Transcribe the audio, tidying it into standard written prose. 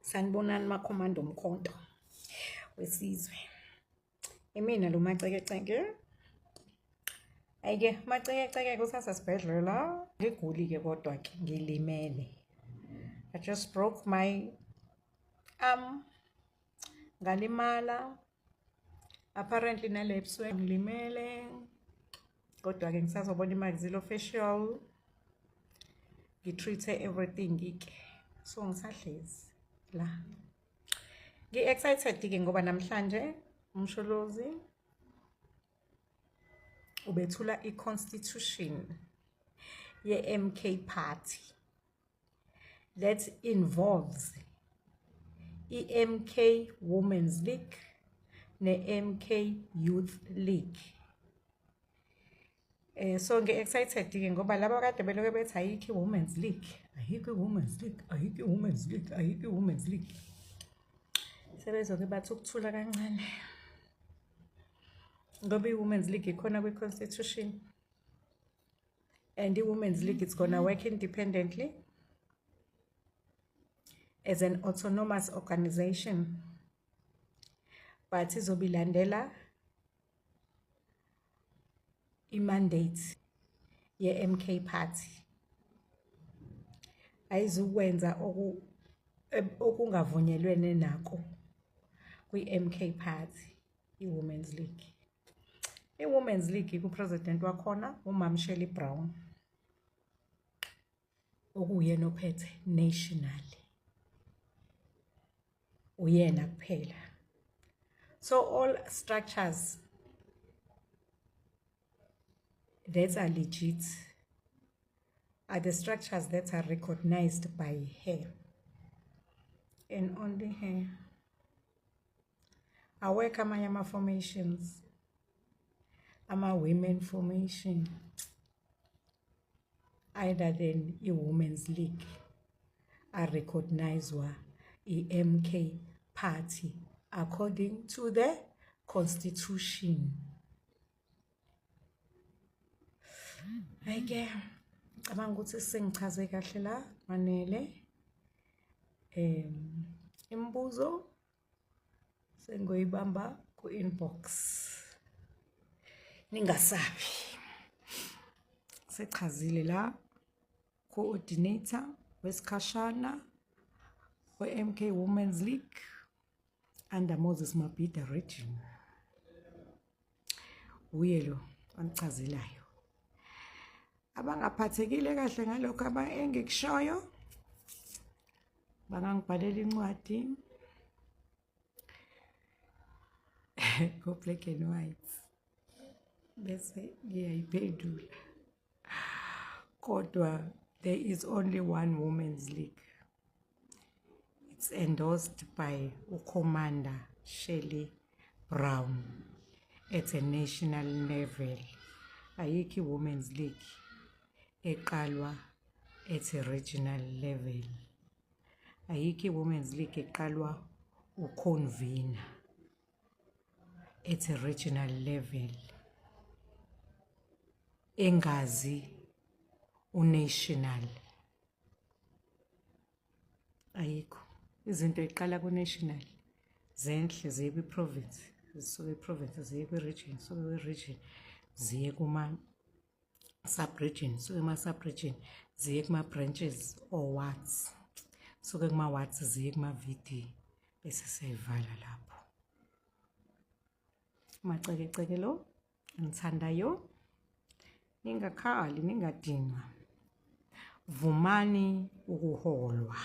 Sanibonani makhomando omkhonto wesizwe. Emina lo macekeceke. Ayike macekeceke kusasa sibhedlela. Ngiguli ke kodwa ke ngilimele. I just broke my arm. Ngalimala. Apparently nalebuswe ngilimele. Kodwa ke ngisazobona i-maxillofacial. Ngitreat everything ke. So ngisahlezi la. Ngi-excited ke ngoba namhlanje umsholozi ubethula i-constitution ye-MK party that involves i-MK Women's League ne-MK Youth League. So ngi-excited ke ngoba laba kade beloke bethi ayikho i-Women's League, ayikho i-Women's League, ayikho i-Women's League, ayikho i-Women's League. Sebezoke bathi ukuthula kancane. Ngoba i-Women's League ikhona kwi-Constitution. And i-Women's League is gonna work independently as an autonomous organization. But izobilandela i-mandate ye-MK party. Ayizukwenza okungavunyelwene nako kwi-MK party, i-Women's League. I-Women's League ku-president wakhona uMam Shirley Brown. Okuyena ophethe nationally. Uyena kuphela. So all structures that are legit are the structures that are recognized by her and only her. I work amanye formations, women formation, either than a Women's League are recognized MK party according to the constitution. Ayike cabanga ukuthi sengichaze kahle la manele. Imbuzo sengoyibamba ku inbox. Ningasabi. Sechazile la coordinator wesikhashana we-MK Women's League under Moses Mabhida region. Uyelo anichazelayo. Abangaphathekile kahle ngalokho engikushoyo bangangibhalela incwadi go black and white bese ngiyayiphendula. Kodwa there is only one Women's League. It's endorsed by Commander Shirley Brown at a national level. Ayikho Women's League eqalwa at a regional level. Ayikho Women's League eqalwa uconvener at a regional level. Engazi unational. Ayikho. Izinto eqala ku-national zenhle ziye kwi-province, zisuke kwi-province ziye kwi-region, zisuke kwi-region ziye kuma-sub-region, zisuke kuma-sub-region ziye kuma-branches or wards, zisuke kuma-wards ziye kuma-VD bese siyayivala lapho. Macekeceke lo ngithandayo, ningakhali ningadinwa, vumani ukuholwa.